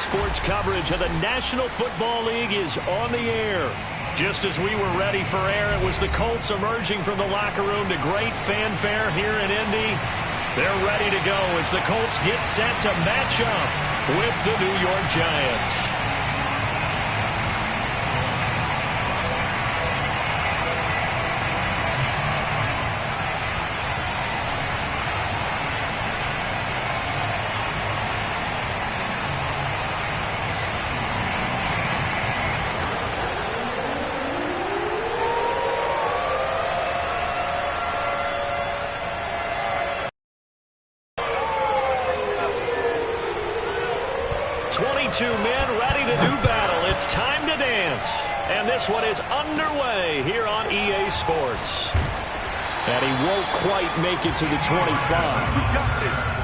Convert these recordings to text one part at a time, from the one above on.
Sports coverage of the National Football League is on the air. Just as we were ready for air, it was the Colts emerging from the locker room to great fanfare here in Indy. They're ready to go as the Colts get set to match up with the New York Giants. Two men ready to do battle. It's time to dance. And this one is underway here on EA Sports. And he won't quite make it to the 25. We got this.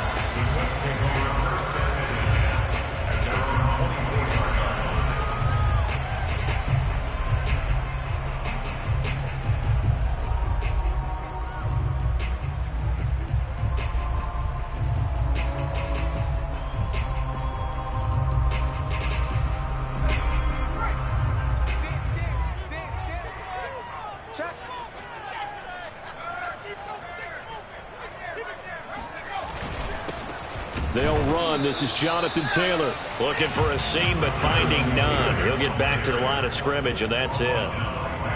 They'll run. This is Jonathan Taylor looking for a seam but finding none. He'll get back to the line of scrimmage, and that's it.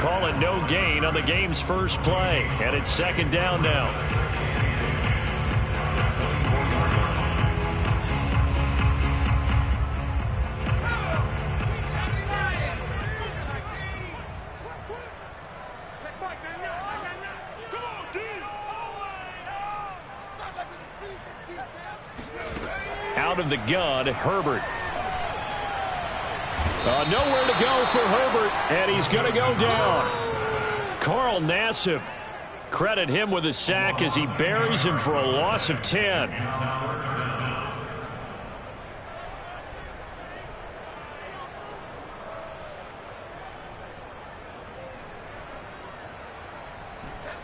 Calling no gain on the game's first play, and it's second down now. Out of the gun, Herbert. Nowhere to go for Herbert, and he's going to go down. Carl Nassib, credit him with a sack as he buries him for a loss of 10.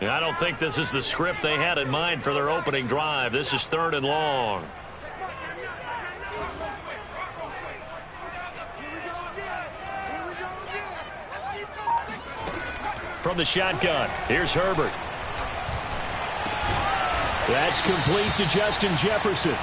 I don't think this is the script they had in mind for their opening drive. This is 3rd and long. From the shotgun, here's Herbert. That's complete to Justin Jefferson.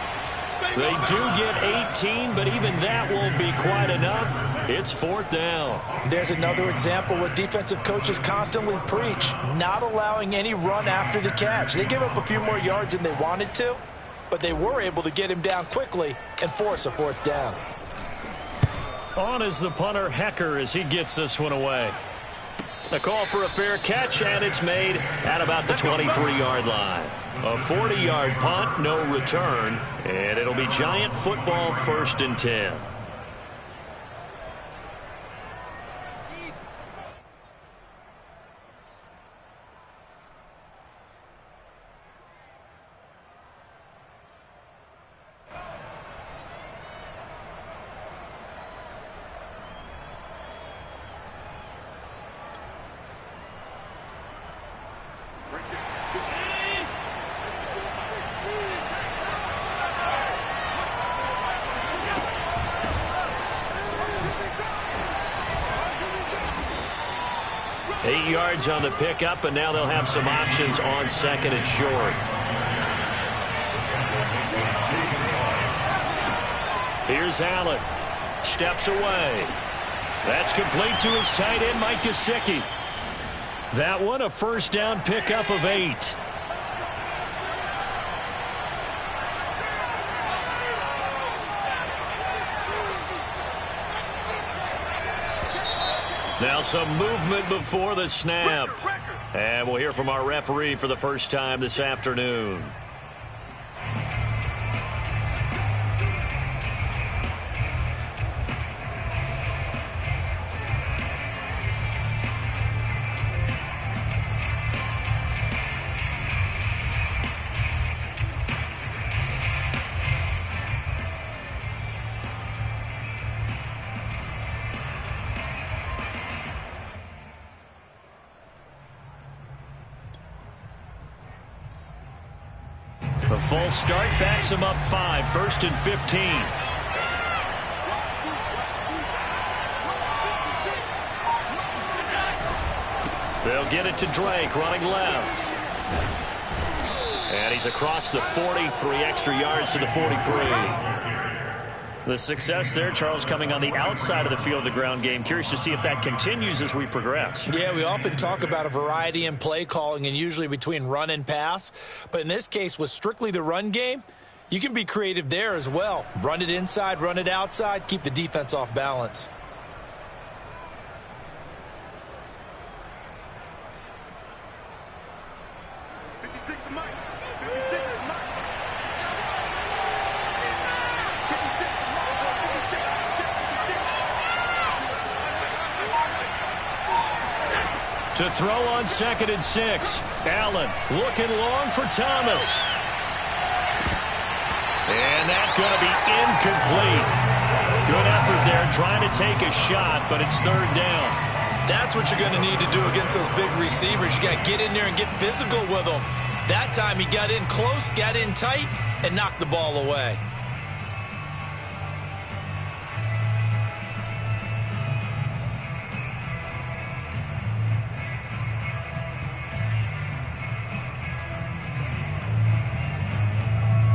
They do get 18, but even that won't be quite enough. It's 4th down. There's another example where defensive coaches constantly preach, not allowing any run after the catch. They give up a few more yards than they wanted to, but they were able to get him down quickly and force a 4th down. On is the punter, Hecker, as he gets this one away. A call for a fair catch, and it's made at about the 23-yard line. A 40-yard punt, no return, and it'll be Giant football 1st and 10. Yards on the pickup, and now they'll have some options on 2nd and short. Here's Allen. Steps away. That's complete to his tight end, Mike Gesicki. That one a 1st down pickup of 8. Now some movement before the snap. And we'll hear from our referee for the first time this afternoon. The full start backs him up 5, 1st and 15. They'll get it to Drake, running left. And he's across the 40, 3 extra yards to the 43. The success there, Charles, coming on the outside of the field, the ground game. Curious to see if that continues as we progress. Yeah, we often talk about a variety in play calling and usually between run and pass. But in this case, with strictly the run game, you can be creative there as well. Run it inside, run it outside, keep the defense off balance. To throw on 2nd and 6. Allen looking long for Thomas. And that's going to be incomplete. Good effort there trying to take a shot, but it's 3rd down. That's what you're going to need to do against those big receivers. You got to get in there and get physical with them. That time he got in close, got in tight, and knocked the ball away.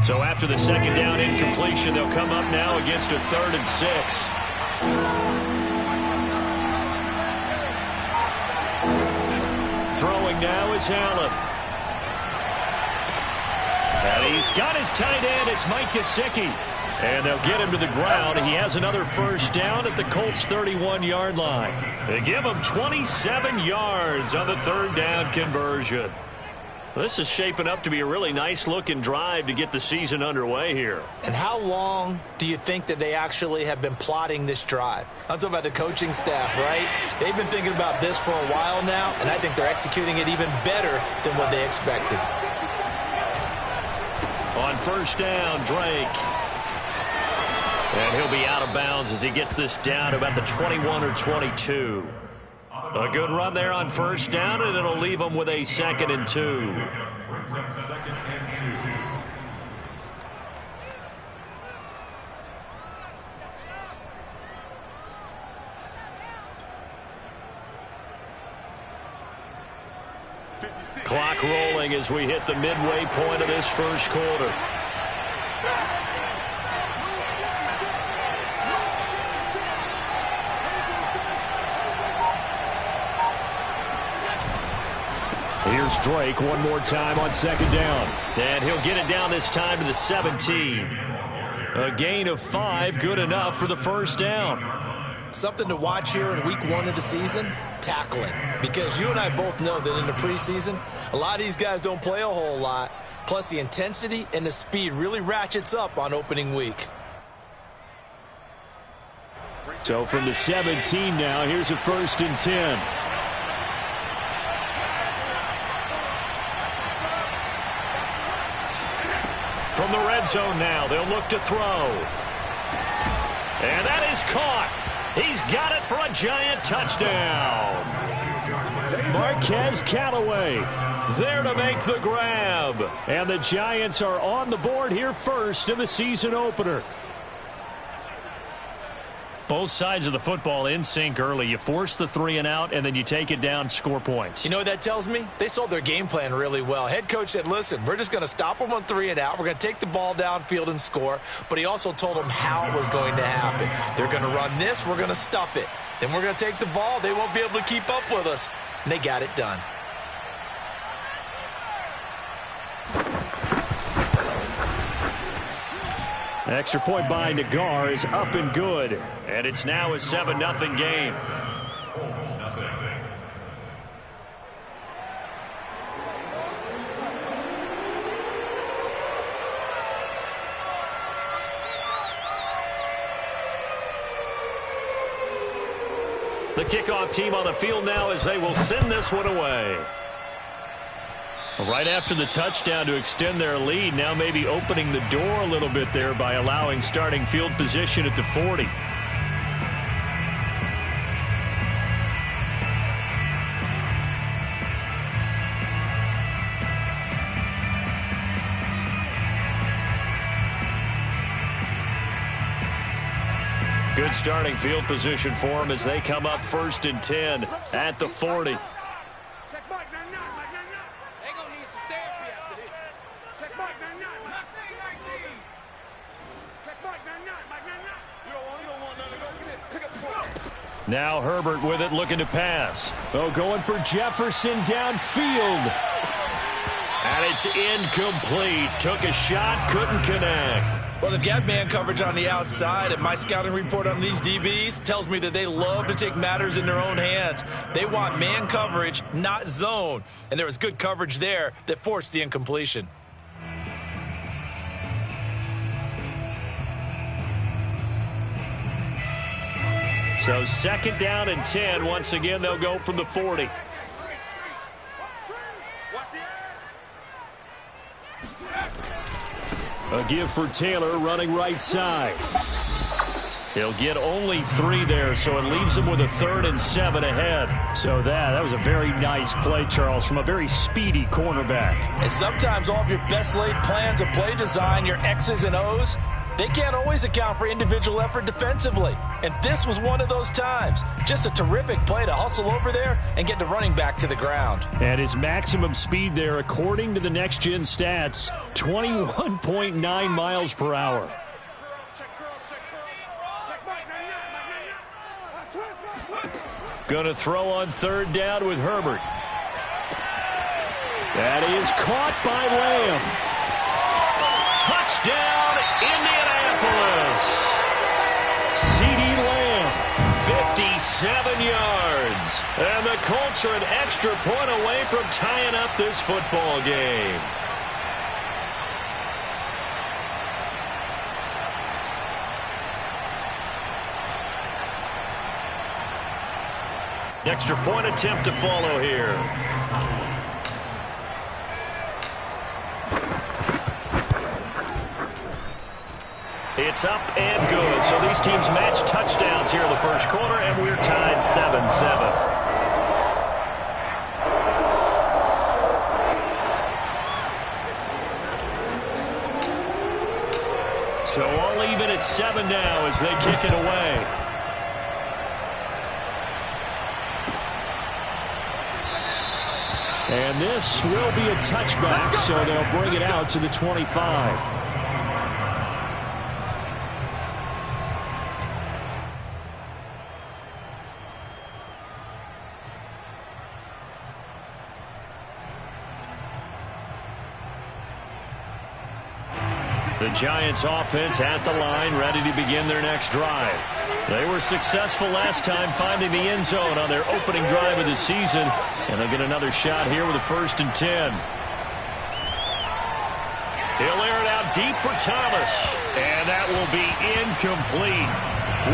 So after the 2nd down incompletion, they'll come up now against a 3rd and 6. Throwing now is Allen. And he's got his tight end. It's Mike Gesicki. And they'll get him to the ground. He has another 1st down at the Colts' 31-yard line. They give him 27 yards on the 3rd down conversion. This is shaping up to be a really nice-looking drive to get the season underway here. And how long do you think that they actually have been plotting this drive? I'm talking about the coaching staff, right? They've been thinking about this for a while now, and I think they're executing it even better than what they expected. On 1st down, Drake. And he'll be out of bounds as he gets this down to about the 21 or 22. A good run there on 1st down, and it'll leave them with a 2nd and 2. Brings up 2nd and 2. Clock rolling as we hit the midway point of this 1st quarter. Here's Drake one more time on 2nd down. And he'll get it down this time to the 17. A gain of 5, good enough for the 1st down. Something to watch here in week 1 of the season, tackling. Because you and I both know that in the preseason, a lot of these guys don't play a whole lot. Plus the intensity and the speed really ratchets up on opening week. So from the 17 now, here's a 1st and 10. From the red zone now, they'll look to throw. And that is caught. He's got it for a giant touchdown. Marquez Callaway there to make the grab. And the Giants are on the board here first in the season opener. Both sides of the football in sync early. You force the 3 and out, and then you take it down, score points. You know what that tells me? They sold their game plan really well. Head coach said, listen, we're just going to stop them on 3 and out. We're going to take the ball downfield and score. But he also told them how it was going to happen. They're going to run this. We're going to stuff it. Then we're going to take the ball. They won't be able to keep up with us. And they got it done. Extra point by Nagar is up and good. And it's now a 7-0 game. The kickoff team on the field now as they will send this one away. Right after the touchdown to extend their lead, now maybe opening the door a little bit there by allowing starting field position at the 40. Good starting field position for them as they come up 1st and 10 at the 40. Now Herbert with it, looking to pass. Oh, going for Jefferson downfield. And it's incomplete. Took a shot, couldn't connect. Well, they've got man coverage on the outside, and my scouting report on these DBs tells me that they love to take matters in their own hands. They want man coverage, not zone. And there was good coverage there that forced the incompletion. So 2nd down and 10. Once again, they'll go from the 40. A give for Taylor running right side. He'll get only 3 there, so it leaves him with a 3rd and 7 ahead. So that was a very nice play, Charles, from a very speedy cornerback. And sometimes all of your best laid plans of play design, your X's and O's, they can't always account for individual effort defensively. And this was one of those times. Just a terrific play to hustle over there and get the running back to the ground. And his maximum speed there, according to the next-gen stats, 21.9 miles per hour. Going to throw on 3rd down with Herbert. That is caught by Lamb. Touchdown, Indianapolis. CeeDee Lamb, 57 yards. And the Colts are an extra point away from tying up this football game. Extra point attempt to follow here. It's up and good. So these teams match touchdowns here in the first quarter, and we're tied 7-7. So all even at 7 now as they kick it away. And this will be a touchback, so they'll bring it out to the 25. The Giants offense at the line, ready to begin their next drive. They were successful last time finding the end zone on their opening drive of the season, and they'll get another shot here with a 1st and 10. He'll air it out deep for Thomas, and that will be incomplete.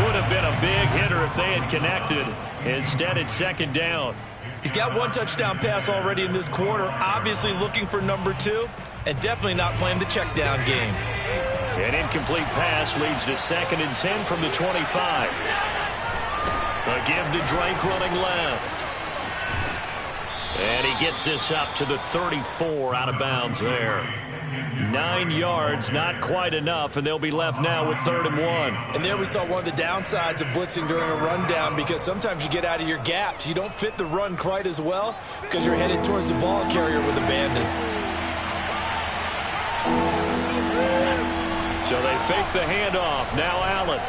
Would have been a big hitter if they had connected. Instead, it's 2nd down. He's got 1 touchdown pass already in this quarter, obviously looking for number 2, and definitely not playing the check down game. An incomplete pass leads to 2nd and 10 from the 25. A give to Drake running left. And he gets this up to the 34 out of bounds there. 9 yards, not quite enough, and they'll be left now with 3rd and 1. And there we saw one of the downsides of blitzing during a rundown, because sometimes you get out of your gaps. You don't fit the run quite as well because you're headed towards the ball carrier with abandon. So they fake the handoff. Now Allen.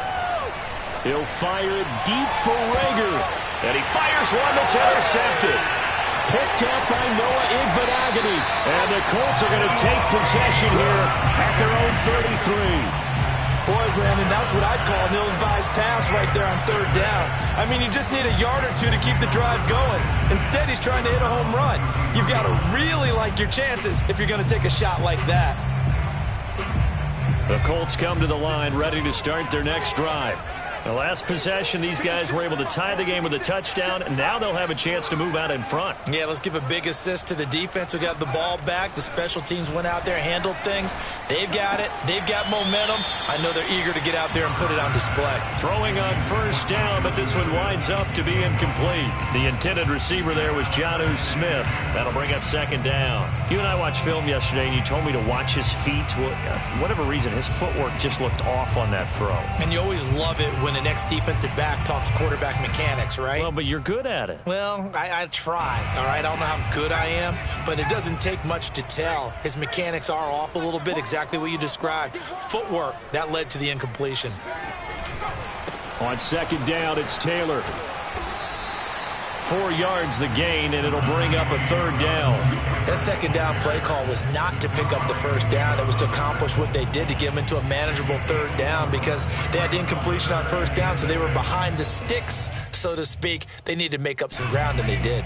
He'll fire it deep for Rager. And he fires one that's intercepted. Picked up by Noah Igbenogany. And the Colts are going to take possession here at their own 33. Boy, Brandon, that's what I'd call an ill-advised pass right there on 3rd down. I mean, you just need a yard or 2 to keep the drive going. Instead, he's trying to hit a home run. You've got to really like your chances if you're going to take a shot like that. The Colts come to the line, ready to start their next drive. The last possession, these guys were able to tie the game with a touchdown, and now they'll have a chance to move out in front. Yeah, let's give a big assist to the defense who got the ball back. The special teams went out there, handled things. They've got it. They've got momentum. I know they're eager to get out there and put it on display. Throwing on 1st down, but this one winds up to be incomplete. The intended receiver there was Jonnu Smith. That'll bring up 2nd down. You and I watched film yesterday, and you told me to watch his feet. Well, for whatever reason, his footwork just looked off on that throw. And you always love it when when an ex-defensive back talks quarterback mechanics, right? Well, but you're good at it. Well, I try, all right? I don't know how good I am, but it doesn't take much to tell. His mechanics are off a little bit, exactly what you described. Footwork, that led to the incompletion. On second down, it's Taylor. 4 yards the gain, and it'll bring up a third down. That second down play call was not to pick up the first down. It was to accomplish what they did, to get them into a manageable third down, because they had incompletion on first down, so they were behind the sticks, so to speak. They needed to make up some ground, and they did.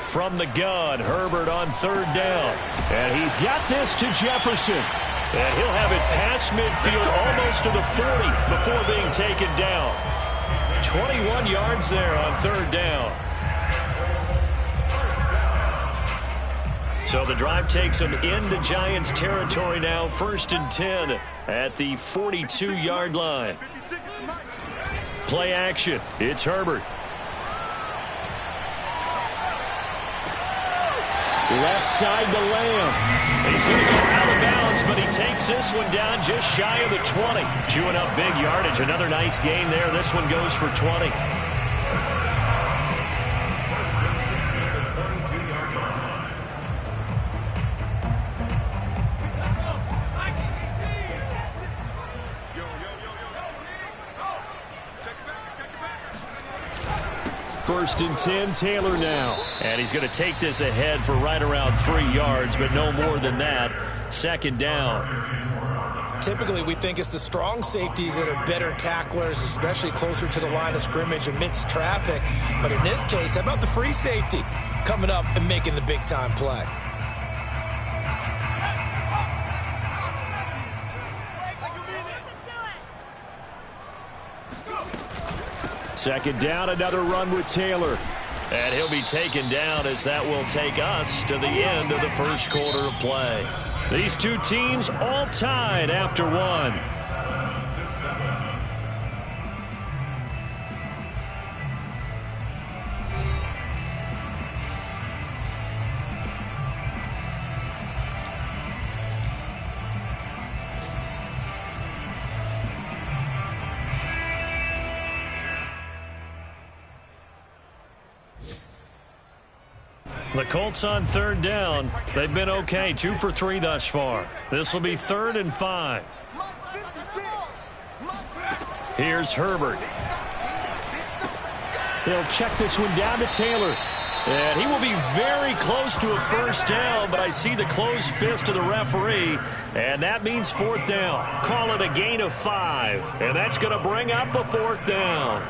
From the gun, Herbert on third down. And he's got this to Jefferson. And he'll have it past midfield, almost to the 40 before being taken down. 21 yards there on third down. So the drive takes them into Giants territory now. 1st and 10 at the 42-yard line. Play action. It's Herbert. Left side to Lamb. He's going to go out of bounds, but he takes this one down just shy of the 20. Chewing up big yardage. Another nice gain there. This one goes for 20. First and 10, Taylor now. And he's going to take this ahead for right around 3 yards, but no more than that. Second down. Typically, we think it's the strong safeties that are better tacklers, especially closer to the line of scrimmage amidst traffic. But in this case, how about the free safety coming up and making the big-time play? Second down, another run with Taylor. And he'll be taken down as that will take us to the end of the first quarter of play. These two teams all tied after one. The Colts on third down. They've been okay, 2 for 3 thus far. This will be 3rd and 5. Here's Herbert. He'll check this one down to Taylor. And he will be very close to a first down, but I see the closed fist of the referee, and that means 4th down. Call it a gain of 5, and that's going to bring up a 4th down.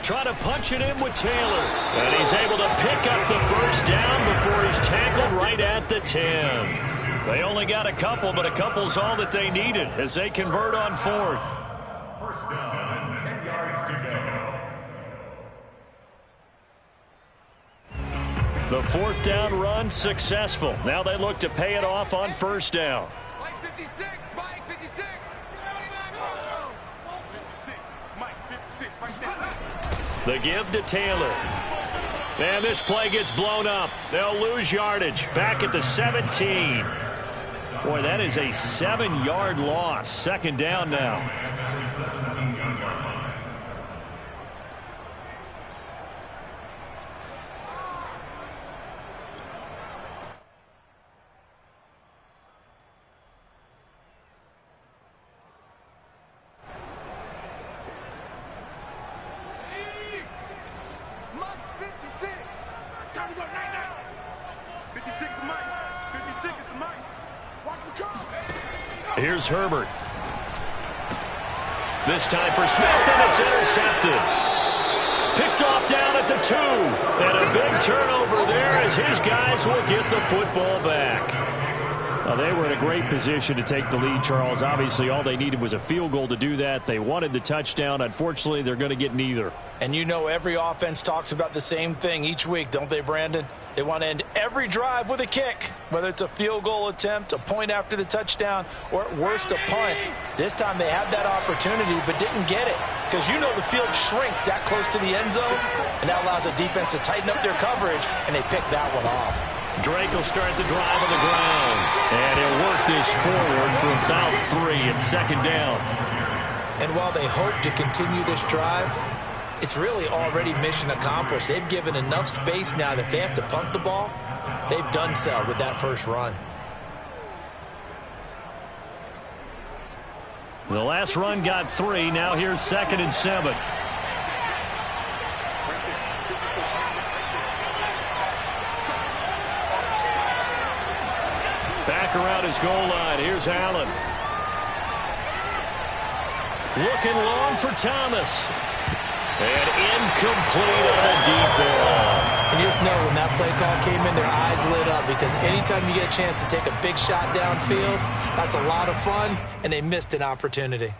Try to punch it in with Taylor. And he's able to pick up the first down before he's tackled right at the 10. They only got a couple, but a couple's all that they needed as they convert on 4th. First down, 10 yards to go. The 4th down run successful. Now they look to pay it off on first down. Mike 56, Mike 56. Mike 56, right there. The give to Taylor. And this play gets blown up. They'll lose yardage. Back at the 17. Boy, that is a 7-yard loss. Second down now. Here's Herbert. This time for Smith, and it's intercepted. Picked off down at the 2. And a big turnover there as his guys will get the football back. They were in a great position to take the lead, Charles. Obviously, all they needed was a field goal to do that. They wanted the touchdown. Unfortunately, they're going to get neither. And you know every offense talks about the same thing each week, don't they, Brandon? They want to end every drive with a kick, whether it's a field goal attempt, a point after the touchdown, or at worst a punt. This time they had that opportunity but didn't get it because you know the field shrinks that close to the end zone, and that allows the defense to tighten up their coverage, and they pick that one off. Drake will start the drive on the ground, and he'll work this forward for about 3 at second down. And while they hope to continue this drive, it's really already mission accomplished. They've given enough space now that they have to punt the ball. They've done so with that first run. The last run got 3. Now here's 2nd and 7. Back around his goal line. Here's Allen. Looking long for Thomas. And incomplete on a deep ball. And you just know when that play call came in, their eyes lit up because anytime you get a chance to take a big shot downfield, that's a lot of fun, and they missed an opportunity.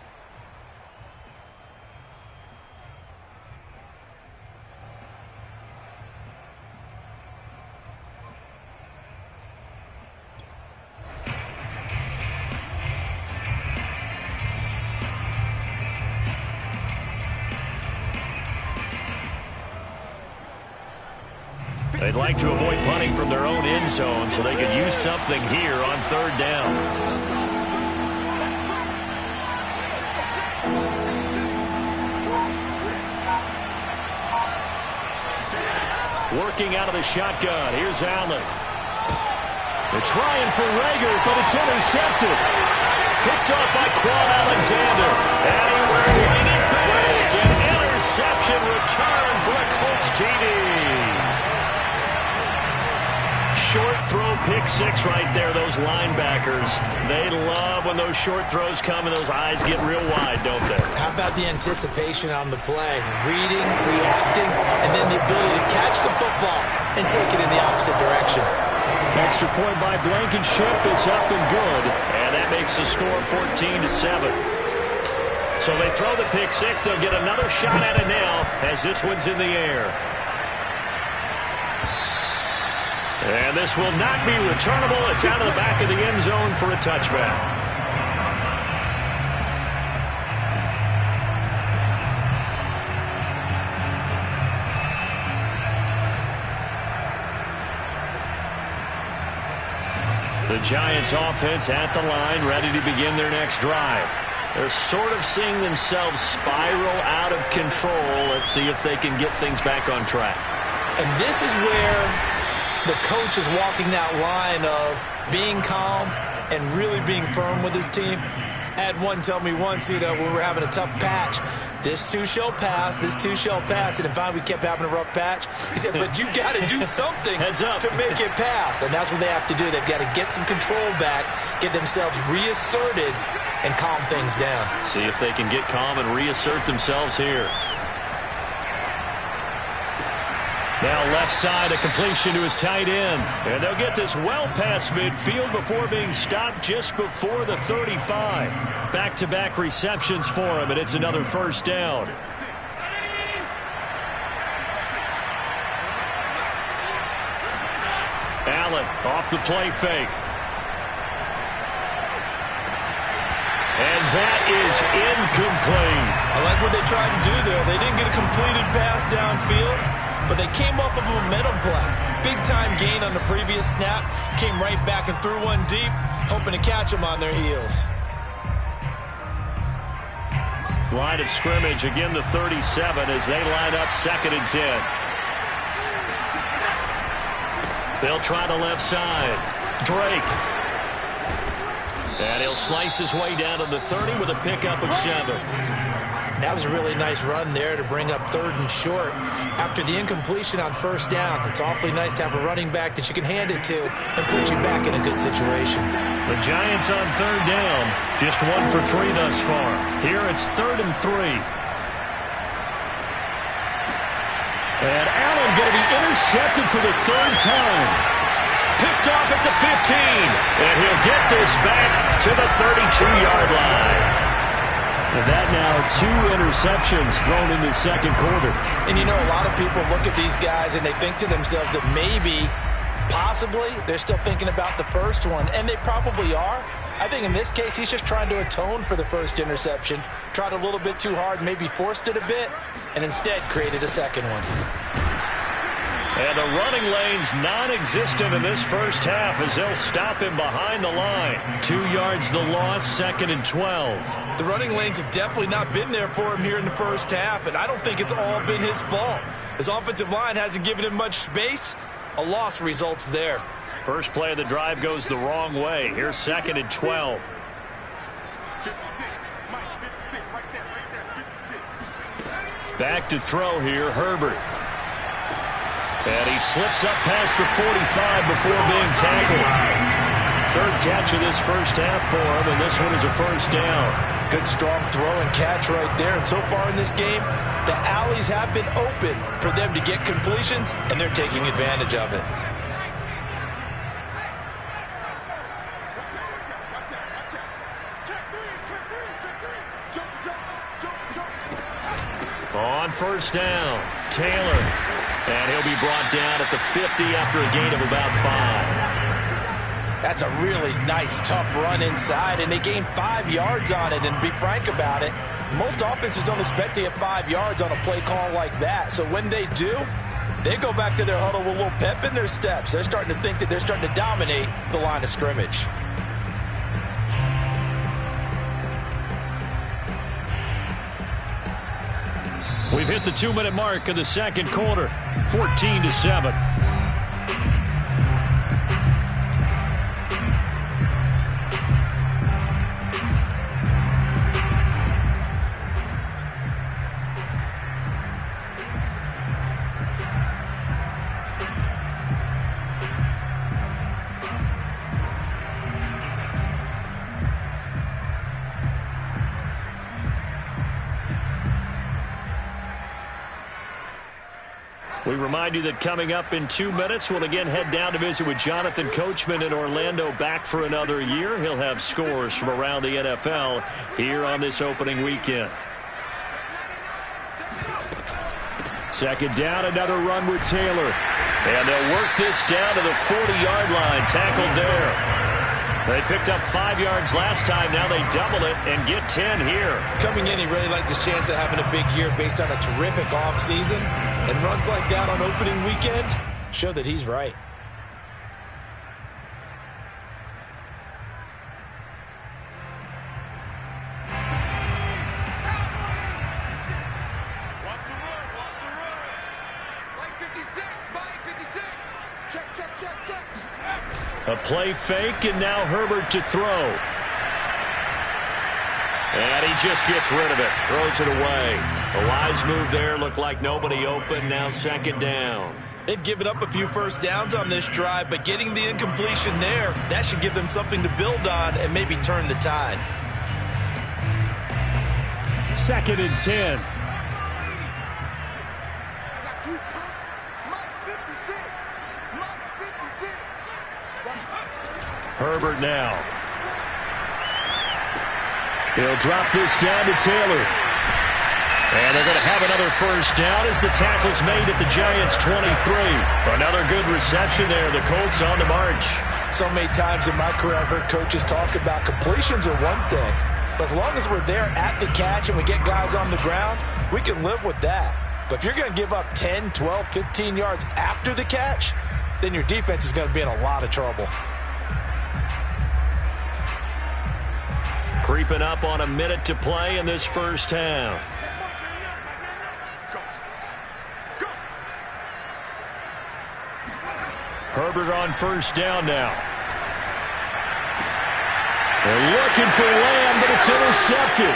They'd like to avoid punting from their own end zone so they could use something here on 3rd down. Working out of the shotgun. Here's Allen. They're trying for Rager, but it's intercepted. Picked off by Quan Alexander. And he will bring it back. An interception return for a Colts TD. Short throw, pick 6 right there. Those linebackers, they love when those short throws come and those eyes get real wide, don't they? How about the anticipation on the play? Reading, reacting, and then the ability to catch the football and take it in the opposite direction. Extra point by Blankenship is up and good, and that makes the score 14-7. So they throw the pick 6. They'll get another shot at it now as this one's in the air. And this will not be returnable. It's out of the back of the end zone for a touchback. The Giants offense at the line, ready to begin their next drive. They're sort of seeing themselves spiral out of control. Let's see if they can get things back on track. And this is where the coach is walking that line of being calm and really being firm with his team. I had one tell me once, when we were having a tough patch, this too shall pass, this too shall pass. And in fact, we kept having a rough patch. He said, but you've got to do something to make it pass. And that's what they have to do. They've got to get some control back, get themselves reasserted, and calm things down. See if they can get calm and reassert themselves here. Now left side, a completion to his tight end. And they'll get this well past midfield before being stopped just before the 35. Back-to-back receptions for him, and it's another first down. Allen off the play fake. And that is incomplete. I like what they tried to do there. They didn't get a completed pass downfield, but they came off of a momentum play. Big-time gain on the previous snap. Came right back and threw one deep, hoping to catch them on their heels. Line of scrimmage, again the 37 as they line up 2nd and 10. They'll try the left side. Drake. And he'll slice his way down to the 30 with a pickup of 7. That was a really nice run there to bring up 3rd and short. After the incompletion on 1st down, it's awfully nice to have a running back that you can hand it to and put you back in a good situation. The Giants on 3rd down, just 1 for 3 thus far. Here it's 3rd and 3. And Allen going to be intercepted for the 3rd time. picked off at the 15. And he'll get this back to the 32-yard line. And that now 2 interceptions thrown in the second quarter. And you know, a lot of people look at these guys and they think to themselves that maybe, possibly, they're still thinking about the first one. And they probably are. I think in this case, he's just trying to atone for the first interception. Tried a little bit too hard, maybe forced it a bit, and instead created a second one. And the running lane's non-existent in this first half as they'll stop him behind the line. 2 yards the loss, 2nd and 12. The running lanes have definitely not been there for him here in the first half, and I don't think it's all been his fault. His offensive line hasn't given him much space. A loss results there. First play of the drive goes the wrong way. Here's 2nd and 12. 56, Mike, 56, right there, 56. Back to throw here, Herbert. And he slips up past the 45 before being tackled. 3rd catch of this first half for him, and this one is a first down. Good strong throw and catch right there. And so far in this game, the alleys have been open for them to get completions, and they're taking advantage of it. On first down, Taylor. And he'll be brought down at the 50 after a gain of about 5. That's a really nice, tough run inside, and they gained 5 yards on it. And to be frank about it, most offenses don't expect to get 5 yards on a play call like that. So when they do, they go back to their huddle with a little pep in their steps. They're starting to think that they're starting to dominate the line of scrimmage. We've hit the 2-minute mark of the second quarter, 14-7. We remind you that coming up in 2 minutes, we'll again head down to visit with Jonathan Coachman in Orlando, back for another year. He'll have scores from around the NFL here on this opening weekend. 2nd down, another run with Taylor. And they'll work this down to the 40-yard line, tackled there. They picked up 5 yards last time. Now they double it and get 10 here. Coming in, he really liked his chance of having a big year based on a terrific offseason. And runs like that on opening weekend show that he's right. Watch the run, watch the run. Mike 56, Mike 56. Check, check, check, check. A play fake, and now Herbert to throw. And he just gets rid of it, throws it away. A wise move there, looked like nobody open, now 2nd down. They've given up a few first downs on this drive, but getting the incompletion there, that should give them something to build on and maybe turn the tide. 2nd and 10. I got you, Pop. Mike 56. Mike 56. Herbert now. He'll drop this down to Taylor. And they're going to have another first down as the tackle's made at the Giants' 23. Another good reception there. The Colts on the march. So many times in my career, I've heard coaches talk about completions are one thing. But as long as we're there at the catch and we get guys on the ground, we can live with that. But if you're going to give up 10, 12, 15 yards after the catch, then your defense is going to be in a lot of trouble. Creeping up on a minute to play in this first half. Herbert on first down now. They're looking for Lamb, but it's intercepted.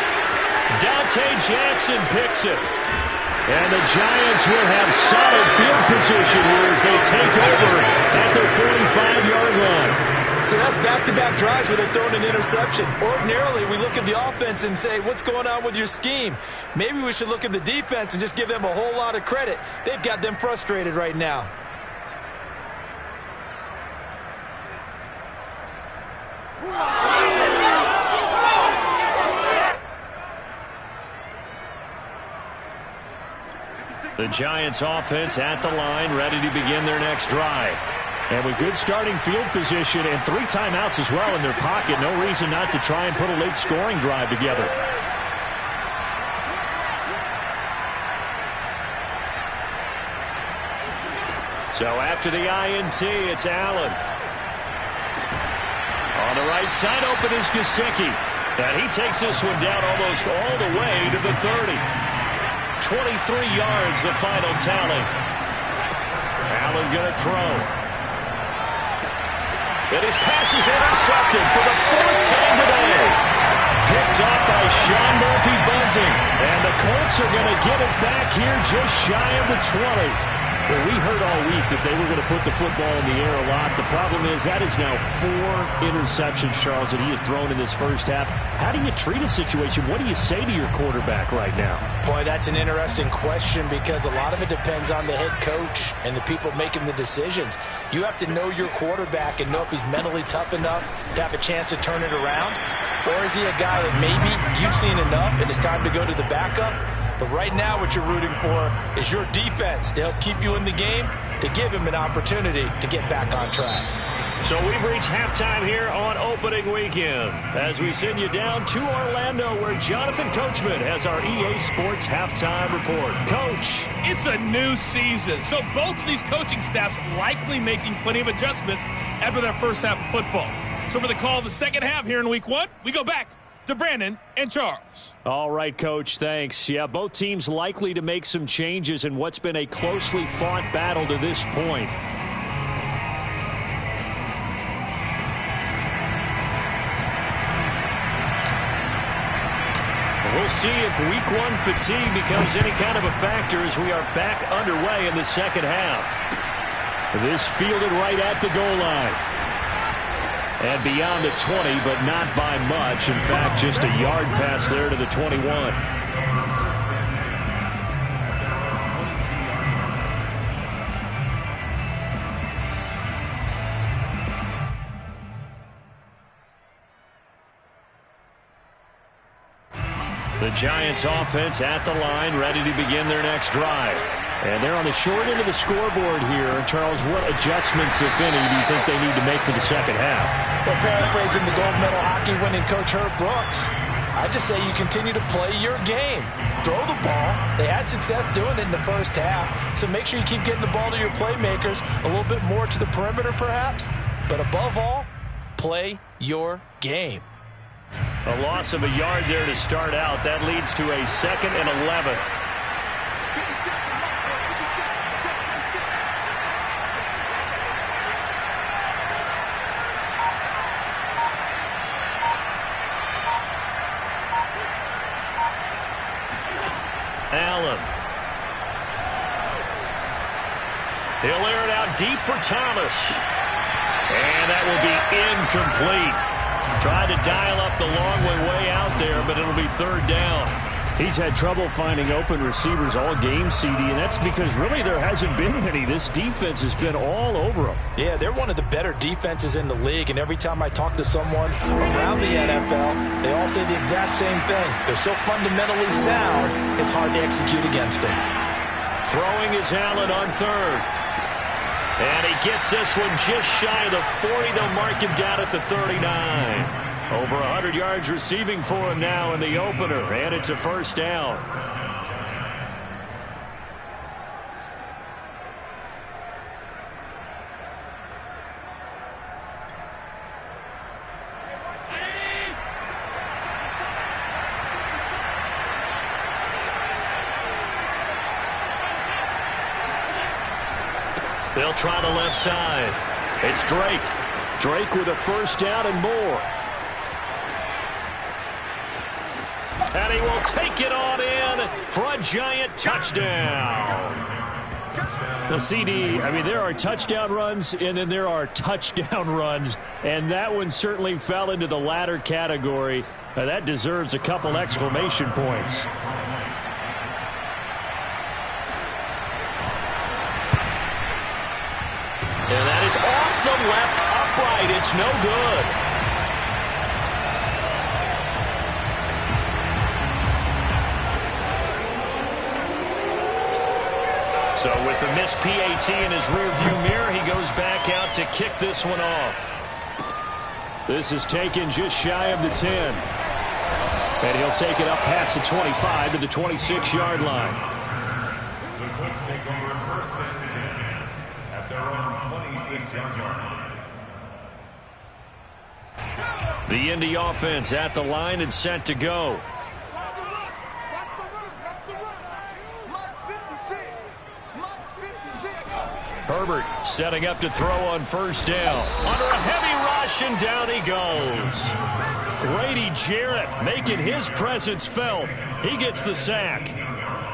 Dante Jackson picks it. And the Giants will have solid field position here as they take over at their 45-yard line. So that's back-to-back drives where they're throwing an interception. Ordinarily, we look at the offense and say, what's going on with your scheme? Maybe we should look at the defense and just give them a whole lot of credit. They've got them frustrated right now. The Giants offense at the line, ready to begin their next drive. And with good starting field position and 3 timeouts as well in their pocket, no reason not to try and put a late scoring drive together. So after the INT, it's Allen. On the right side, open is Gesicki. And he takes this one down almost all the way to the 30. 23 yards, the final tally. Allen going to throw. And his pass is intercepted for the 4th time today. Picked off by Sean Murphy-Bunting. And the Colts are going to get it back here just shy of the 20. Well, we heard all week that they were going to put the football in the air a lot. The problem is that is now 4 interceptions, Charles, that he has thrown in this first half. How do you treat a situation? What do you say to your quarterback right now? Boy, that's an interesting question because a lot of it depends on the head coach and the people making the decisions. You have to know your quarterback and know if he's mentally tough enough to have a chance to turn it around. Or is he a guy that maybe you've seen enough and it's time to go to the backup? But right now what you're rooting for is your defense to help keep you in the game, to give him an opportunity to get back on track. So we've reached halftime here on opening weekend as we send you down to Orlando where Jonathan Coachman has our EA Sports halftime report. Coach. It's a new season, so both of these coaching staffs likely making plenty of adjustments after their first half of football. So for the call of the second half here in week 1, we go back to Brandon and Charles. All right, Coach, thanks. Yeah, both teams likely to make some changes in what's been a closely fought battle to this point. We'll see if week 1 fatigue becomes any kind of a factor as we are back underway in the second half. This fielded right at the goal line. And beyond the 20, but not by much. In fact, just a yard pass there to the 21. The Giants offense at the line, ready to begin their next drive. And they're on the short end of the scoreboard here. Charles, what adjustments, if any, do you think they need to make for the second half? Well, paraphrasing the gold medal hockey winning coach Herb Brooks, I just say you continue to play your game. Throw the ball. They had success doing it in the first half, so make sure you keep getting the ball to your playmakers, a little bit more to the perimeter perhaps, but above all, play your game. A loss of a yard there to start out. That leads to a 2nd and 11. Allen. He'll air it out deep for Thomas. And that will be incomplete. Tried to dial up the long way out there, but it'll be 3rd down. He's had trouble finding open receivers all game, CD, and that's because really there hasn't been many. This defense has been all over them. Yeah, they're one of the better defenses in the league, and every time I talk to someone around the NFL, they all say the exact same thing. They're so fundamentally sound, it's hard to execute against them. Throwing is Allen on 3rd. And he gets this one just shy of the 40. They'll mark him down at the 39. Over 100 yards receiving for him now in the opener, and it's a 1st down. They'll try the left side. It's Drake. Drake with a 1st down and more. And he will take it on in for a Giant touchdown. The CD, I mean, there are touchdown runs, and then there are touchdown runs. And that one certainly fell into the latter category. That deserves a couple exclamation points. And that is off the left upright. It's no good. So with the missed PAT in his rearview mirror, he goes back out to kick this one off. This is taken just shy of the 10. And he'll take it up past the 25 to the 26-yard line. The Colts take over first and 10 at their own 26-yard line. The Indy offense at the line and set to go. Herbert setting up to throw on first down. Under a heavy rush, and down he goes. Grady Jarrett making his presence felt. He gets the sack.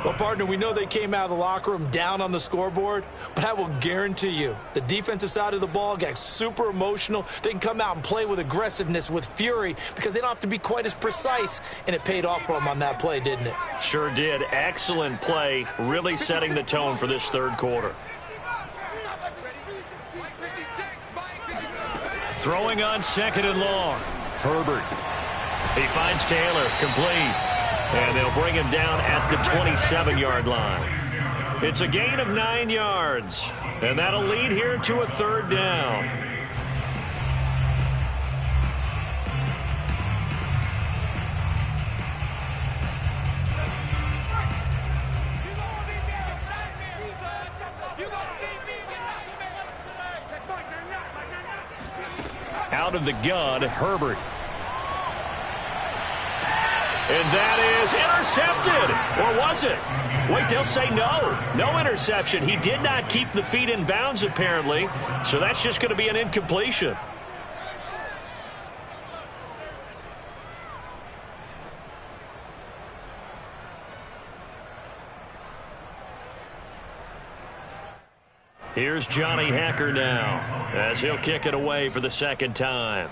Well, partner, we know they came out of the locker room down on the scoreboard, but I will guarantee you the defensive side of the ball got super emotional. They can come out and play with aggressiveness, with fury, because they don't have to be quite as precise, and it paid off for them on that play, didn't it? Sure did. Excellent play, really setting the tone for this third quarter. Throwing on second and long. Herbert. He finds Taylor, complete. And they'll bring him down at the 27-yard line. It's a gain of 9 yards. And that'll lead here to a third down. Out of the gun, Herbert. And that is intercepted. Or was it? Wait, they'll say no. No interception. He did not keep the feet in bounds, apparently. So that's just going to be an incompletion. Here's Johnny Hacker now as he'll kick it away for the second time.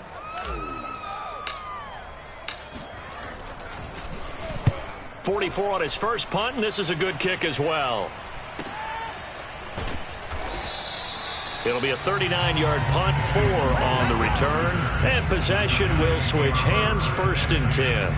.44 on his first punt, and this is a good kick as well. It'll be a 39-yard punt, 4 on the return, and possession will switch hands, 1st and 10.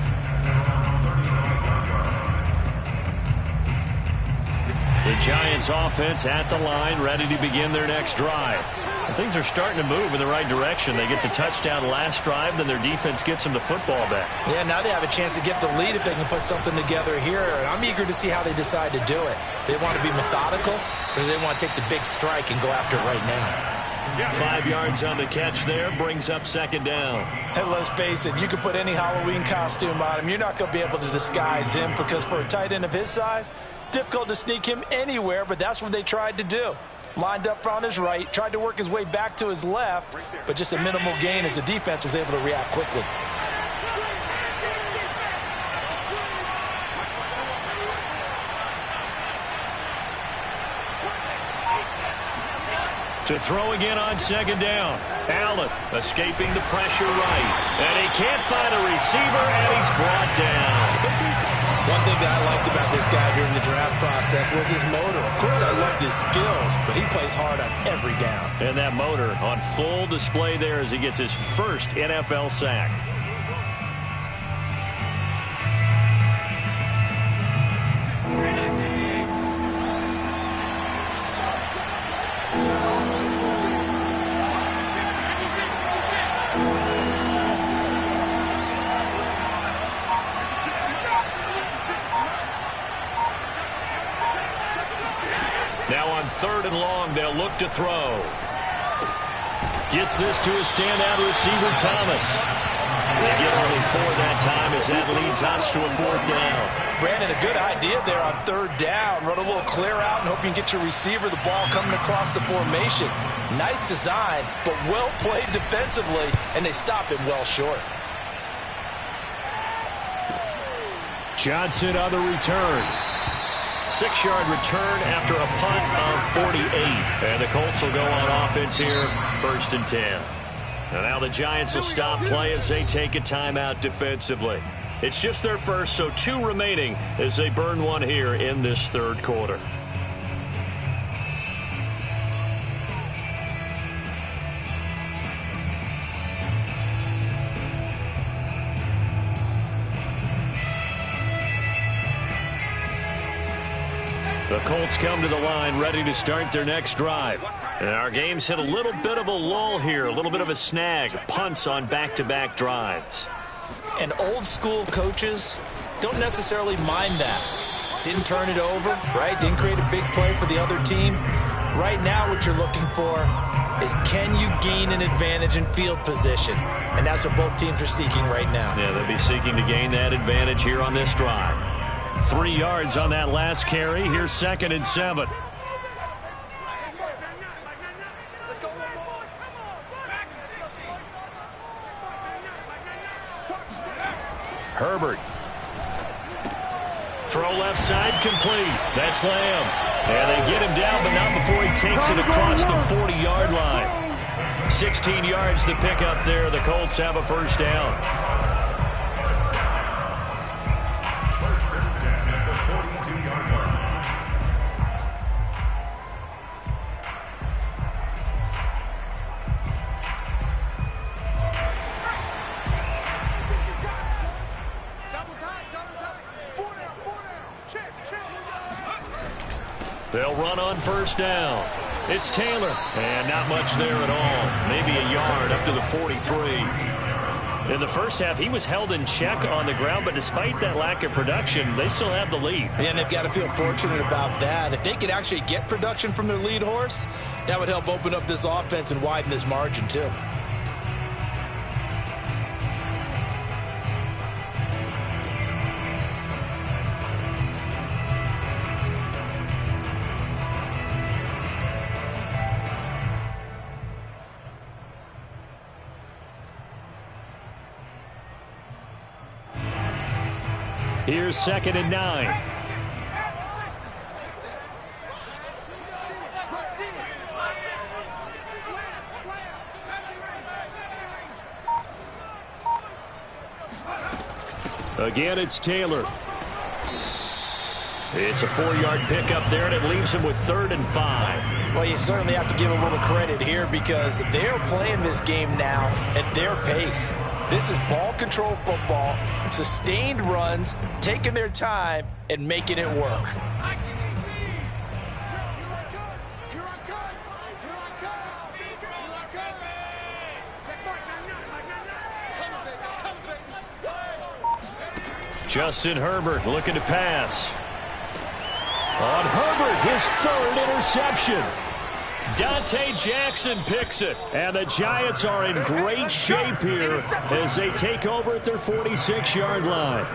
The Giants offense at the line, ready to begin their next drive. And things are starting to move in the right direction. They get the touchdown last drive, then their defense gets them the football back. Yeah, now they have a chance to get the lead if they can put something together here. And I'm eager to see how they decide to do it. Do they want to be methodical, or do they want to take the big strike and go after it right now? 5 yards on the catch there, brings up second down. And let's face it, you can put any Halloween costume on him. You're not going to be able to disguise him, because for a tight end of his size, difficult to sneak him anywhere, but that's what they tried to do. Lined up on his right, tried to work his way back to his left, but just a minimal gain as the defense was able to react quickly. To throw again on second down. Allen escaping the pressure right. And he can't find a receiver, and he's brought down. One thing that I liked about this guy during the draft process was his motor. Of course, I loved his skills, but he plays hard on every down. And that motor on full display there as he gets his first NFL sack. Now on 3rd and long, they'll look to throw. Gets this to a standout receiver, Thomas. They get only 4 that time as that leads us to a 4th down. Brandon, a good idea there on 3rd down. Run a little clear out and hope you can get your receiver the ball coming across the formation. Nice design, but well played defensively, and they stop him well short. Johnson on the return. 6-yard return after a punt of 48. And the Colts will go on offense here, 1st and 10. And now the Giants will stop play as they take a timeout defensively. It's just their first, so 2 remaining as they burn one here in this 3rd quarter. The Colts come to the line ready to start their next drive. And our game's hit a little bit of a lull here, a little bit of a snag. Punts on back-to-back drives. And old-school coaches don't necessarily mind that. Didn't turn it over, right? Didn't create a big play for the other team. Right now what you're looking for is, can you gain an advantage in field position? And that's what both teams are seeking right now. Yeah, they'll be seeking to gain that advantage here on this drive. 3 yards on that last carry. Here's 2nd and 7. Herbert. Throw left side complete. That's Lamb. And they get him down, but not before he takes it across the 40-yard line. 16 yards to pick up there. The Colts have a first down. They'll run on first down. It's Taylor. And not much there at all. Maybe a yard up to the 43. In the first half, he was held in check on the ground, but despite that lack of production, they still have the lead. And they've got to feel fortunate about that. If they could actually get production from their lead horse, that would help open up this offense and widen this margin too. Here's 2nd and 9. Again, it's Taylor. It's a 4-yard pickup there, and it leaves him with 3rd and 5. Well, you certainly have to give a little credit here because they're playing this game now at their pace. This is ball control football, sustained runs, taking their time, and making it work. Justin Herbert looking to pass. On Herbert, his 3rd interception. Dante Jackson picks it. And the Giants are in great shape here as they take over at their 46-yard line.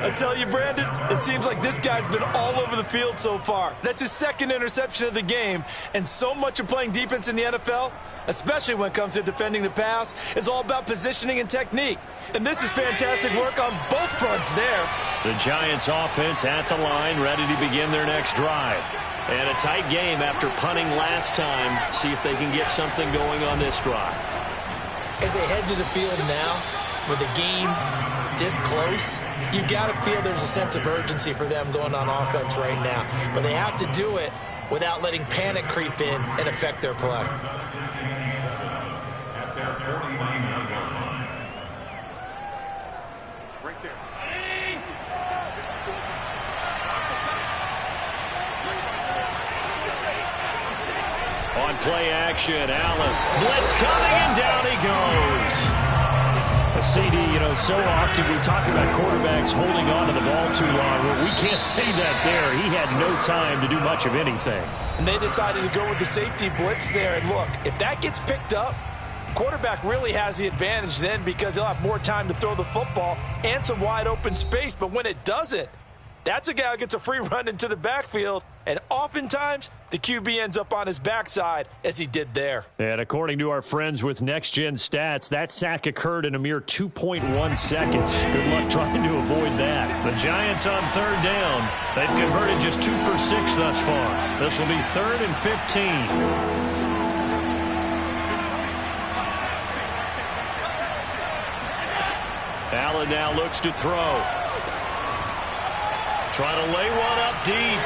I tell you, Brandon, it seems like this guy's been all over the field so far. That's his 2nd interception of the game. And so much of playing defense in the NFL, especially when it comes to defending the pass, is all about positioning and technique. And this is fantastic work on both fronts there. The Giants offense at the line, ready to begin their next drive. And a tight game after punting last time. See if they can get something going on this drive. As they head to the field now, with the game this close, you've got to feel there's a sense of urgency for them going on offense right now. But they have to do it without letting panic creep in and affect their play. At their 49-yard line. Right there. On play action, Allen. Blitz coming, and down he goes. CD, so often we talk about quarterbacks holding on to the ball too long. Well, we can't say that there. He had no time to do much of anything. And they decided to go with the safety blitz there. And look, if that gets picked up, quarterback really has the advantage then because he'll have more time to throw the football and some wide open space. But when it doesn't, that's a guy who gets a free run into the backfield. And oftentimes, the QB ends up on his backside as he did there. And according to our friends with Next Gen Stats, that sack occurred in a mere 2.1 seconds. Good luck trying to avoid that. The Giants on 3rd down. They've converted just 2 for 6 thus far. This will be 3rd and 15. Allen now looks to throw. Trying to lay one up deep.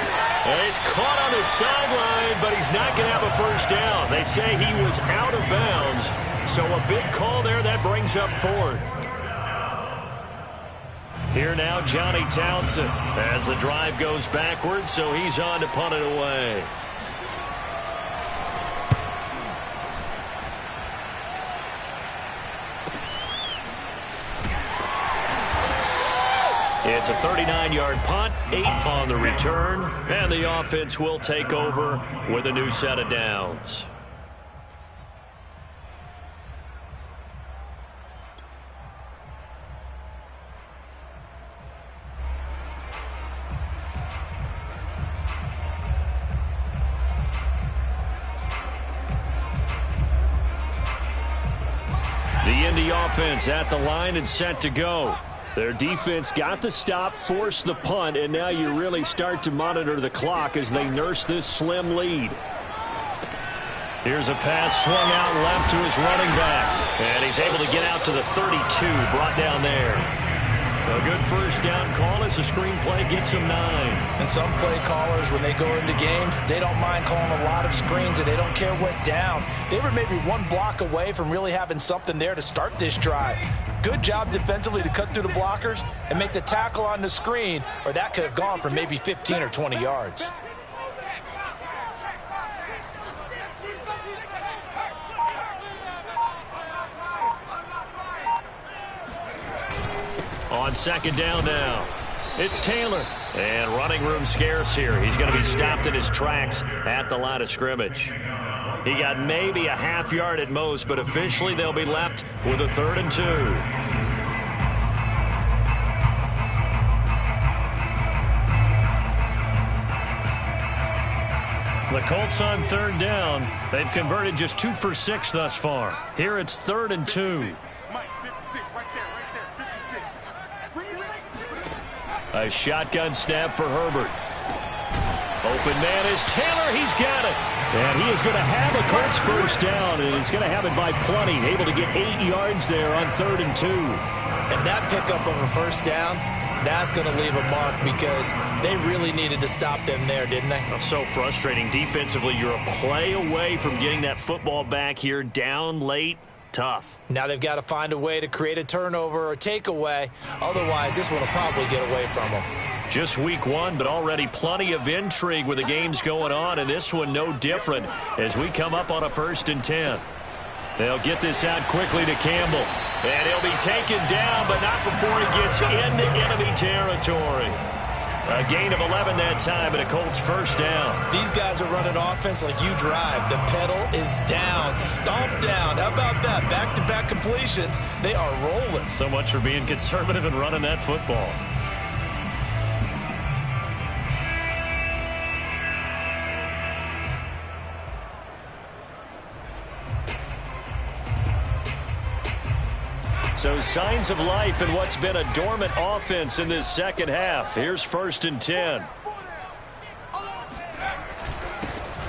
And he's caught on his sideline, but he's not going to have a first down. They say he was out of bounds. So a big call there that brings up 4th. Here now, Johnny Townsend, as the drive goes backwards, so he's on to punt it away. It's a 39-yard punt, 8 on the return, and the offense will take over with a new set of downs. The Indy offense at the line and set to go. Their defense got the stop, forced the punt, and now you really start to monitor the clock as they nurse this slim lead. Here's a pass swung out left to his running back, and he's able to get out to the 32, brought down there. A good first down call as the screenplay gets him 9. And some play callers, when they go into games, they don't mind calling a lot of screens, and they don't care what down. They were maybe one block away from really having something there to start this drive. Good job defensively to cut through the blockers and make the tackle on the screen, or that could have gone for maybe 15 or 20 yards. On second down now, it's Taylor. And running room scarce here. He's going to be stopped in his tracks at the line of scrimmage. He got maybe a half yard at most, but officially they'll be left with a 3rd and 2. The Colts on 3rd down. They've converted just 2 for 6 thus far. Here it's 3rd and 2. A shotgun snap for Herbert. Open man is Taylor. He's got it. And he is going to have a Colts first down, and he's going to have it by plenty. Able to get 8 yards there on 3rd and 2. And that pickup of a first down, that's going to leave a mark because they really needed to stop them there, didn't they? So frustrating. Defensively, you're a play away from getting that football back here down late. Tough. Now they've got to find a way to create a turnover or takeaway. Otherwise, this one will probably get away from them. Just week 1, but already plenty of intrigue with the games going on, and this one no different as we come up on a 1st and 10. They'll get this out quickly to Campbell, and he'll be taken down, but not before he gets into enemy territory. A gain of 11 that time, and a Colts first down. These guys are running offense like you drive. The pedal is down, stomp down. How about that? Back-to-back completions. They are rolling. So much for being conservative and running that football. So signs of life in what's been a dormant offense in this second half. Here's 1st and 10.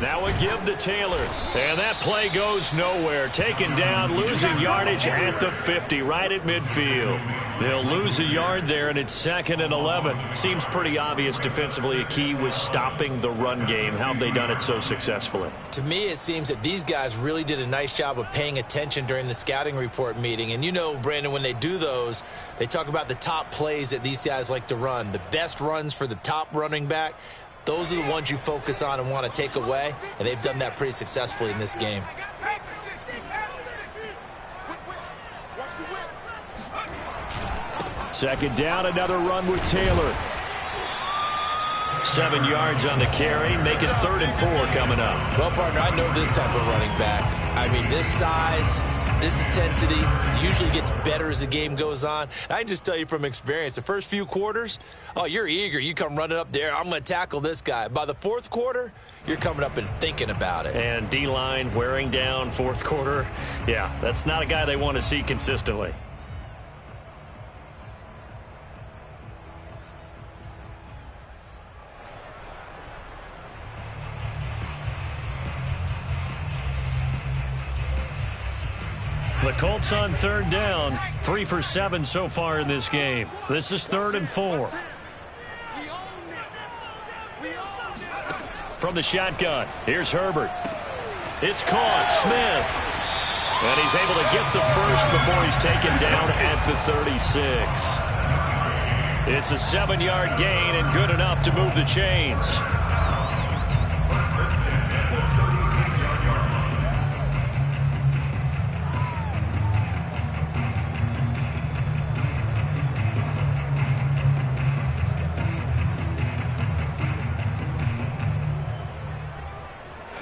Now a give to Taylor. And that play goes nowhere. Taken down, losing yardage at the 50, right at midfield. They'll lose a yard there, and it's 2nd and 11. Seems pretty obvious defensively a key was stopping the run game. How have they done it so successfully? To me, it seems that these guys really did a nice job of paying attention during the scouting report meeting. And you know, Brandon, when they do those, they talk about the top plays that these guys like to run. The best runs for the top running back. Those are the ones you focus on and want to take away, and they've done that pretty successfully in this game. Second down, another run with Taylor. 7 yards on the carry, make it 3rd and 4 coming up. Well, partner, I know this type of running back. I mean, this size, this intensity usually gets better as the game goes on. I can just tell you from experience, the first few quarters, oh, you're eager. You come running up there, I'm going to tackle this guy. By the 4th quarter, you're coming up and thinking about it. And D-line wearing down 4th quarter. Yeah, that's not a guy they want to see consistently. The Colts on 3rd down, 3 for 7 so far in this game. This is 3rd and 4. From the shotgun, here's Herbert. It's caught, Smith. And he's able to get the first before he's taken down at the 36. It's a 7-yard gain and good enough to move the chains. First and 10 at the 36-yard line.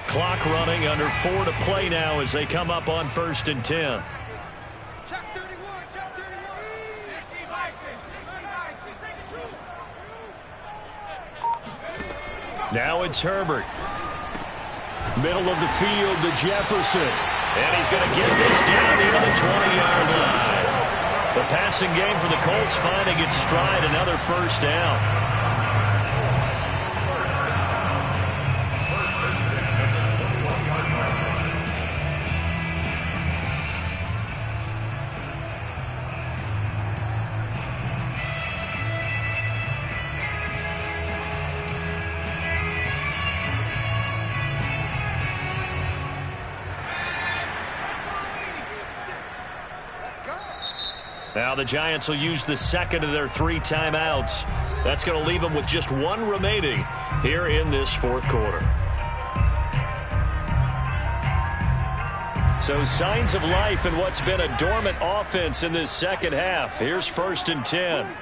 Clock running, under 4 to play now as they come up on 1st and 10. Check 31, check 31. Now it's Herbert. Middle of the field to Jefferson. And he's going to get this down near the 20-yard line. The passing game for the Colts finding its stride, another first down. Now the Giants will use the second of their 3 timeouts. That's going to leave them with just 1 remaining here in this 4th quarter. So signs of life in what's been a dormant offense in this second half. Here's 1st and 10.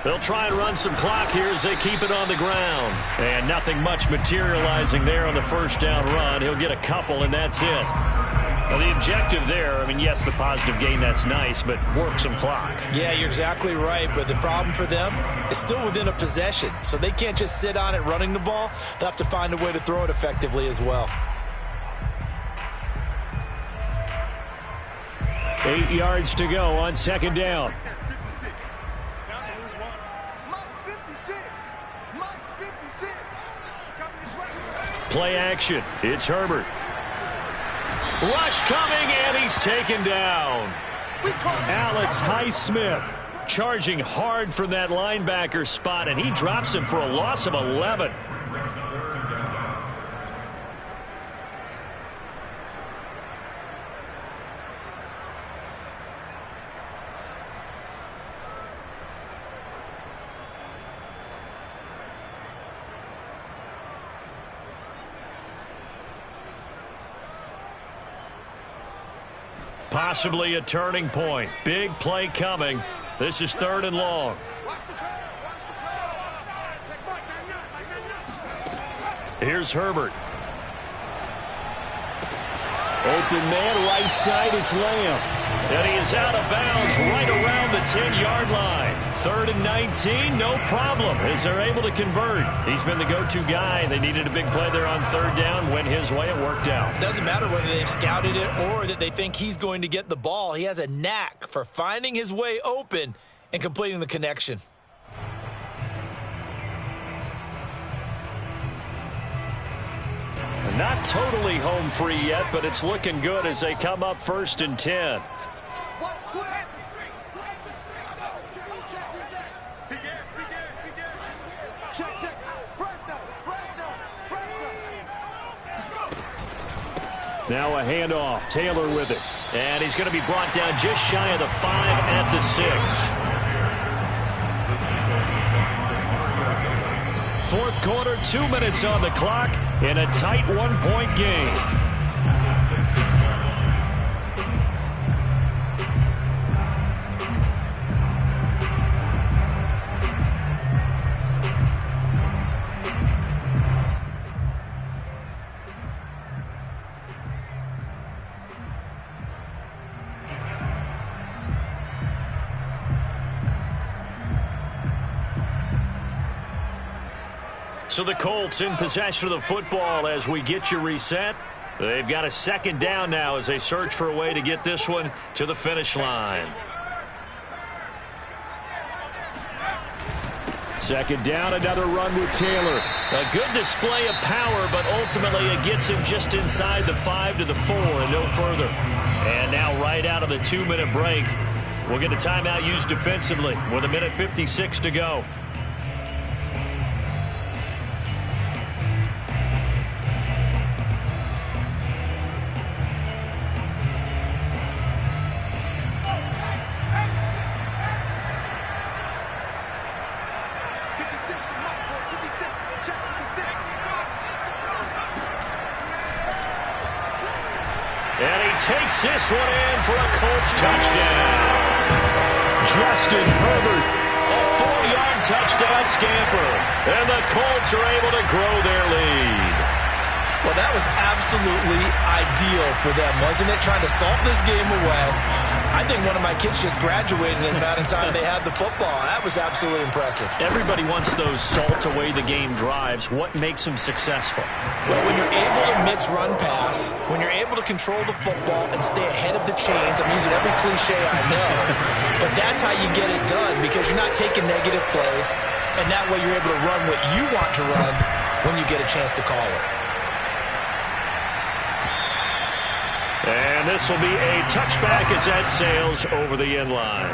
They'll try and run some clock here as they keep it on the ground. And nothing much materializing there on the first down run. He'll get a couple, and that's it. Now, the objective there, I mean, yes, the positive gain, that's nice, but work some clock. Yeah, you're exactly right, but the problem for them is still within a possession. So they can't just sit on it running the ball. They'll have to find a way to throw it effectively as well. 8 yards to go on 2nd down. Play action. It's Herbert. Rush coming, and he's taken down. Alex Highsmith charging hard from that linebacker spot, and he drops him for a loss of 11. Possibly a turning point. Big play coming. This is 3rd and long. Here's Herbert. Open man, right side, it's Lamb. And he is out of bounds right around the 10-yard line. 3rd and 19, no problem, as they're able to convert. He's been the go-to guy. They needed a big play there on 3rd down. Went his way, it worked out. Doesn't matter whether they've scouted it or that they think he's going to get the ball. He has a knack for finding his way open and completing the connection. Not totally home free yet, but it's looking good as they come up 1st and 10. Now a handoff. Taylor with it. And he's going to be brought down just shy of the 5 at the 6. 4th quarter, 2 minutes on the clock in a tight 1-point game. So the Colts in possession of the football as we get you reset. They've got a 2nd down now as they search for a way to get this one to the finish line. 2nd down, another run with Taylor. A good display of power, but ultimately it gets him just inside the 5 to the 4 and no further. And now right out of the 2-minute break, we'll get a timeout used defensively with 1:56 to go. takes this one in for a Colts touchdown. Justin Herbert, a 4-yard touchdown scamper. And the Colts are able to grow their lead. Well, that was absolutely ideal for them, wasn't it? Trying to salt this game away. I think one of my kids just graduated in the amount of time they had the football. That was absolutely impressive. Everybody wants those salt-away-the-game drives. What makes them successful? Well, when you're able to mix run-pass, when you're able to control the football and stay ahead of the chains, I'm using every cliche I know, but that's how you get it done because you're not taking negative plays, and that way you're able to run what you want to run when you get a chance to call it. And this will be a touchback as that sails over the end line.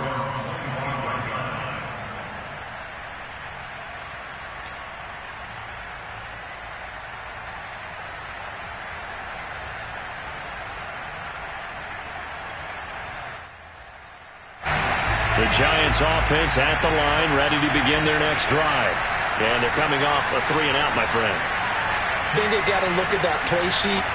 The Giants offense at the line, ready to begin their next drive. And they're coming off a 3-and-out, my friend. I think they've got to look at that play sheet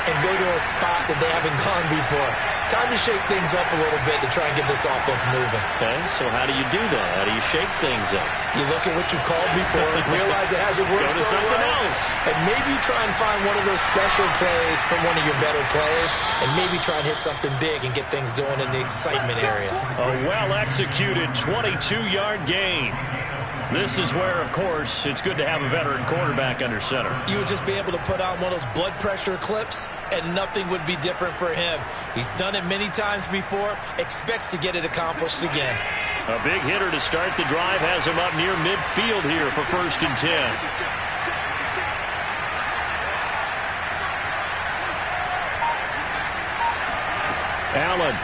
and go to a spot that they haven't gone before. Time to shake things up a little bit to try and get this offense moving. Okay, so how do you do that? How do you shake things up? You look at what you've called before, realize it hasn't worked Go to so something well, else. and maybe try and find one of those special plays from one of your better players, and maybe try and hit something big and get things going in the excitement area. A well-executed 22-yard gain. This is where, of course, it's good to have a veteran quarterback under center. You would just be able to put on one of those blood pressure clips, and nothing would be different for him. He's done it many times before, expects to get it accomplished again. A big hitter to start the drive has him up near midfield here for 1st and 10. Allen.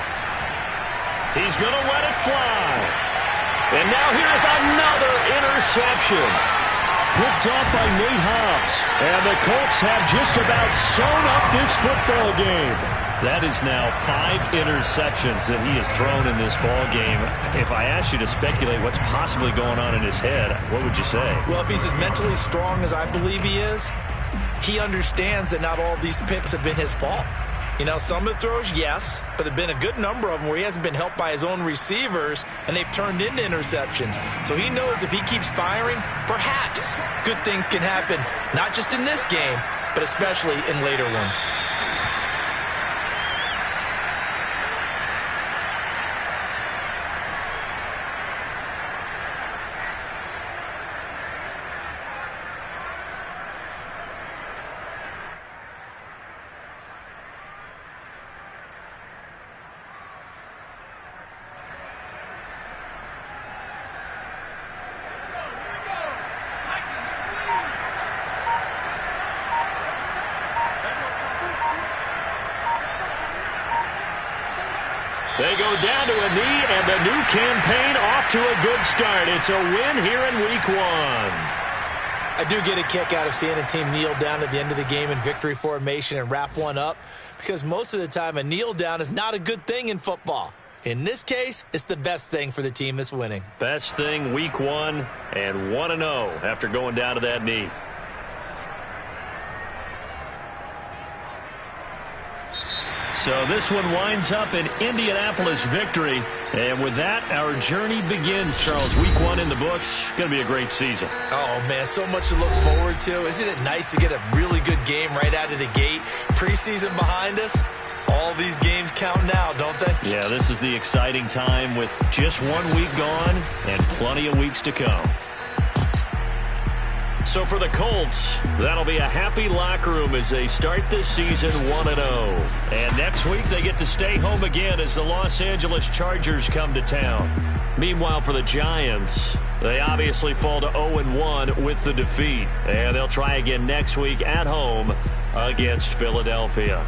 He's going to let it fly. And now here's another interception. Picked off by Nate Hobbs. And the Colts have just about sewn up this football game. That is now 5 interceptions that he has thrown in this ball game. If I asked you to speculate what's possibly going on in his head, what would you say? Well, if he's as mentally strong as I believe he is, he understands that not all these picks have been his fault. You know, some of the throws, yes, but there have been a good number of them where he hasn't been helped by his own receivers, and they've turned into interceptions. So he knows if he keeps firing, perhaps good things can happen, not just in this game, but especially in later ones. They go down to a knee, and the new campaign off to a good start. It's a win here in Week 1. I do get a kick out of seeing a team kneel down at the end of the game in victory formation and wrap one up, because most of the time a kneel down is not a good thing in football. In this case, it's the best thing for the team that's winning. Best thing Week 1 and 1-0 after going down to that knee. So this one winds up an Indianapolis victory. And with that, our journey begins, Charles. Week 1 in the books. Going to be a great season. Oh, man, so much to look forward to. Isn't it nice to get a really good game right out of the gate? Preseason behind us. All these games count now, don't they? Yeah, this is the exciting time with just 1 week gone and plenty of weeks to come. So for the Colts, that'll be a happy locker room as they start this season 1-0. And next week they get to stay home again as the Los Angeles Chargers come to town. Meanwhile for the Giants, they obviously fall to 0-1 with the defeat. And they'll try again next week at home against Philadelphia.